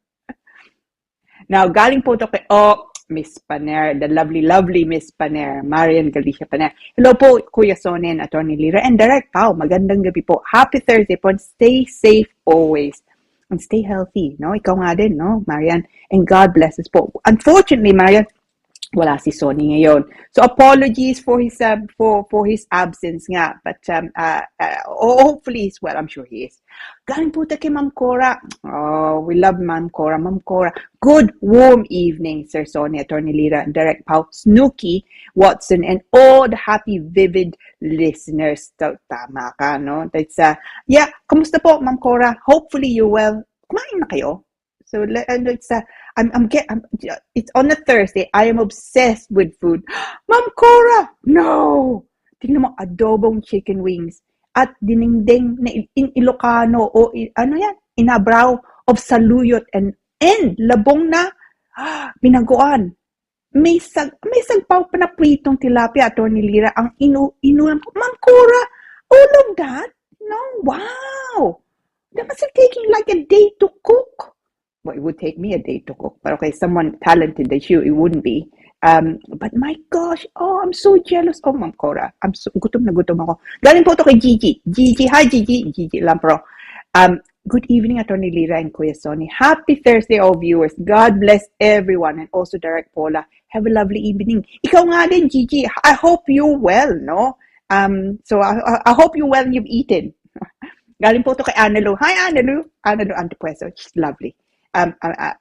B: Now, galing po to kay Miss Paner, the lovely Miss Paner, Marian Galicia Paner. Hello po, Kuya Sonny and Attorney Lira, and Direct Pao. Magandang gabi po. Happy Thursday po, and stay safe always. And stay healthy, no? Ikaw nga din, no, Marian? And God bless us po. Unfortunately, Marian, wala si Sonny ngayon. So apologies for his absence nga, but hopefully he's well. I'm sure he is. Galing po kay Ma'am Cora. Oh, we love Ma'am Cora. Ma'am Cora, good warm evening, Sir Sonny, Attorney Lira, Direct Pao, Snooki, Watson, and all the happy vivid listeners. Tama ka, no? That's yeah. Kumusta po, Ma'am Cora? Hopefully you're well. Kumain na kayo? So it's it's on a Thursday. I am obsessed with food. Ma'am Cora, no! Tingnan mo, adobong chicken wings at dinengdeng na in Ilocano o ano yan, inabraw of saluyot and labong na binagoan. May sagpaw pa na pritong tilapia, Attorney Lira, ang inulan po. Ma'am Cora, all of that? No, wow! That must have taken like a day to cook. Well, it would take me a day to cook, but okay, someone talented as you, it wouldn't be. But my gosh, I'm so jealous. Oh, Ma'am Cora, gutom na gutom ako. Galing po to kay Gigi. Hi Gigi Lampro. Good evening, Attorney Lira and Kuya Sonny. Happy Thursday, all viewers. God bless everyone, and also Direct Paula. Have a lovely evening. Ikaw nga din, Gigi. I hope you're well, no? So I hope you're well and you've eaten. Galing po to kay Annalou. Hi, Annalou Antepueso. She's lovely.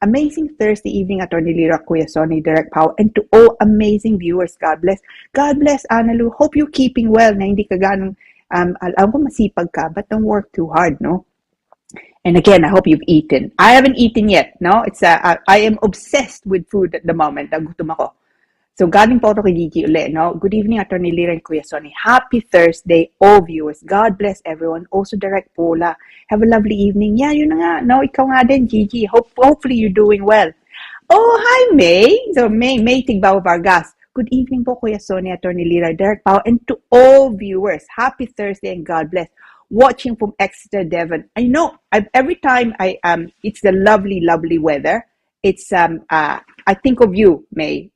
B: Amazing Thursday evening, Attorney Lira, Kuya Sonny, Direct Pao, and to all amazing viewers, God bless. God bless, Annalou. Hope you're keeping well, na hindi ka ganong, alam ko masipag ka, but don't work too hard, no? And again, I hope you've eaten. I haven't eaten yet, no? It's I am obsessed with food at the moment. Nagutom ako. So, galing po ito kay Gigi ulit, no? Good evening, Attorney Lira and Kuya Sonny. Happy Thursday, all viewers. God bless everyone. Also, Direct Paula. Have a lovely evening. Yeah, yun na nga. No, ikaw nga din, Gigi. Hopefully, you're doing well. Oh, hi, May. So, May Tigbaw Vargas. Good evening po, Kuya Sonny, Attorney Lira, Derek Pao, and to all viewers. Happy Thursday and God bless. Watching from Exeter, Devon. I know every time it's the lovely, lovely weather. It's I think of you, May.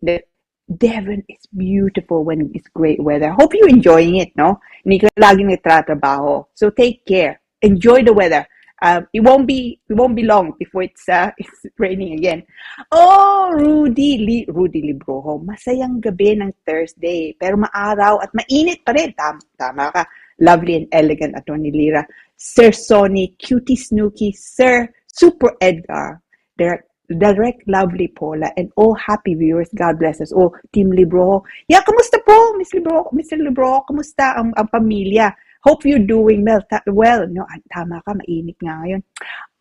B: Devon is beautiful when it's great weather. Hope you're enjoying it, no? Hindi ka laging nagtatrabaho. So take care. Enjoy the weather. It won't be long before it's raining again. Oh, Rudy Libroho. Masayang gabi ng Thursday, pero maaraw at mainit pa rin. Tama ka. Lovely and elegant, Attorney Lira. Sir Sonny, Cutie Snooky, Sir Super Edgar, Direct Lovely Paula, and all happy viewers. God bless us. Oh, Team Libro. Yeah, kamusta po, Mr. Libro? Kamusta ang pamilya? Hope you're doing well. No, tama ka, mainit nga ngayon.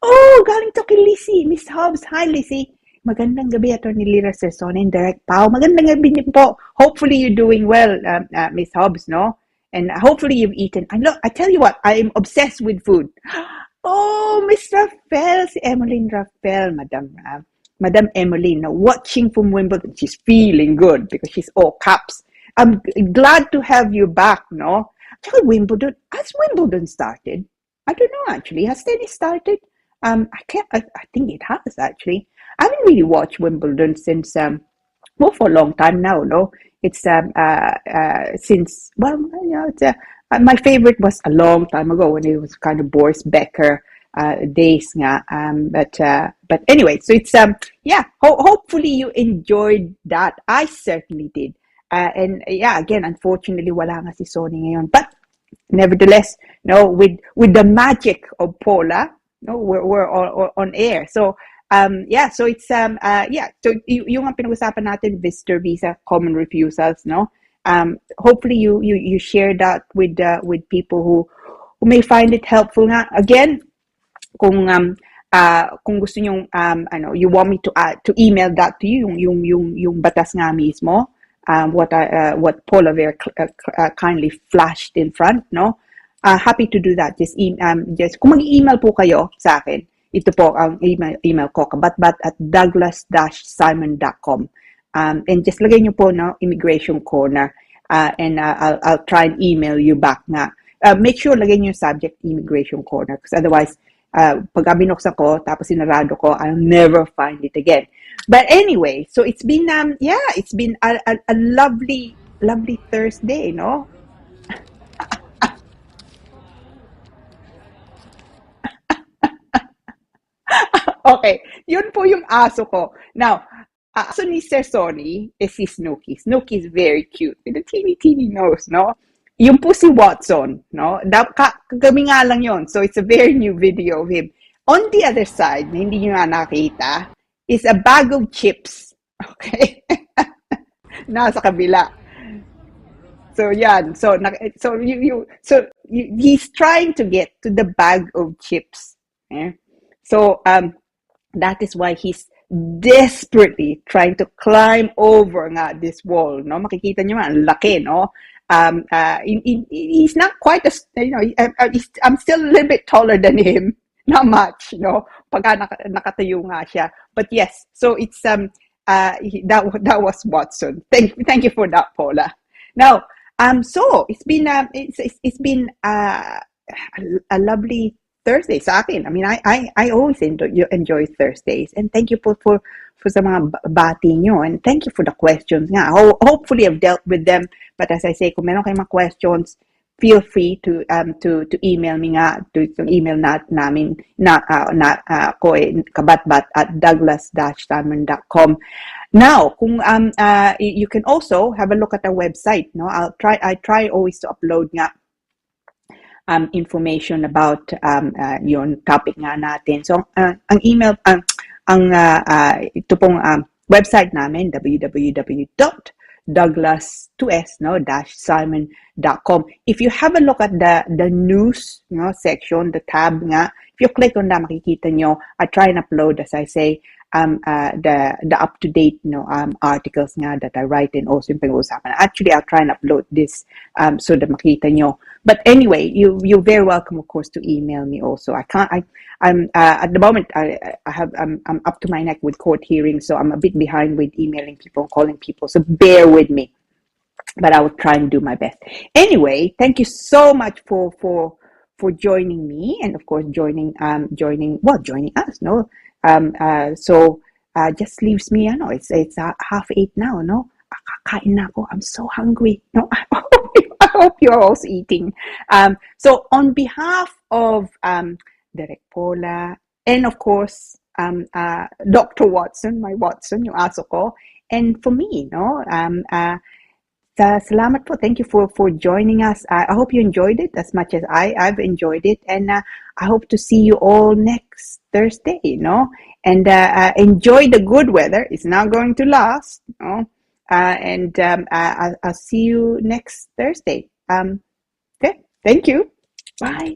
B: Oh, galing to kay Lizzie, Miss Hobbs. Hi, Lizzie. Magandang gabi, Attorney Lira, Sir Sonny, and Direct Pao. Magandang gabi din po. Hopefully you're doing well, Miss Hobbs, no? And hopefully you've eaten. I tell you what, I am obsessed with food. Oh, Miss Rafael, si Emmeline Rafael, Madam Emmeline, watching from Wimbledon. She's feeling good because she's all caps. I'm glad to have you back, no? Has Wimbledon started? I don't know, actually. Has tennis started? I think it has, actually. I haven't really watched Wimbledon since, for a long time now, no? It's since, my favorite was a long time ago when it was kind of Boris Becker days nga. But anyway, so it's hopefully you enjoyed that. I certainly did. And again, unfortunately, wala nga si Sonny ngayon. But nevertheless, no, with the magic of Paula, no, we're on air. So so it's so yung ang pinag-usapan natin, visitor visa, common refusals, no? Hopefully you share that with people who may find it helpful nga. Again, kung gusto niyo you want me to email that to you, yung batas nga mismo, what Paula very kindly flashed in front, no? Happy to do that. Just kung mag-email po kayo sa akin, ito po ang email ko, cabatbat@douglas-simon.com. And just lagay niyo po, no, Immigration Corner, and I'll try and email you back nga. Make sure lagay niyo yung subject Immigration Corner, because otherwise, pag binuksan ko, tapos sinarado ko, I'll never find it again. But anyway, so it's been it's been a lovely Thursday, no? Okay, yun po yung aso ko. Now, aso ni Sir Sonny is si Snooky. Snooky is very cute with a teeny nose, no? Yung po si Watson, no? Kagabi nga lang yun. So it's a very new video of him. On the other side, na hindi nyo nga nakita, is a bag of chips. Okay? Nasa kabila. So yan. So he's trying to get to the bag of chips. Eh? So that is why he's desperately trying to climb over nga this wall, no? Makikita niyo ang laki, no? He's not quite as, I'm still a little bit taller than him. Not much, no? Pagka nakatayo nga siya. But yes, so it's that was Watson. Thank you for that, Paula. Now, so it's been a lovely Thursday sa akin. I mean, I always enjoy Thursdays, and thank you for sa mga bati nyo, and thank you for the questions nga. Hopefully I've dealt with them, but as I say, kung meron kayong mga questions, feel free to email me nga to email namin ko cabatbat@douglas-simon.com. Now, kung you can also have a look at our website, no? I try always to upload nga information about yung topic nga natin. So ang email ito pong website namin, www.douglas-simon.com. If you have a look at the news, section, the tab nga, if you click on that, makikita nyo, I try and upload, as I say, the up-to-date articles nga that I write and also yung pag-uusapan. Actually, I'll try and upload this so that makita nyo. But anyway, you're very welcome, of course, to email me also. I'm at the moment I'm up to my neck with court hearings, so I'm a bit behind with emailing people, calling people. So bear with me, but I will try and do my best. Anyway, thank you so much for joining me, and of course joining us. No, so just leaves me. It's 7:30 now. No, kakain na ako. I'm so hungry. No, I hope you're also eating. So on behalf of Derek Paula, and of course Dr. Watson, my Watson, yung aso ko, and for me, no, salamat po. Thank you for joining us. I hope you enjoyed it as much as I've enjoyed it, and I hope to see you all next Thursday. And enjoy the good weather. It's not going to last. And I'll see you next Thursday. Okay. Thank you. Bye.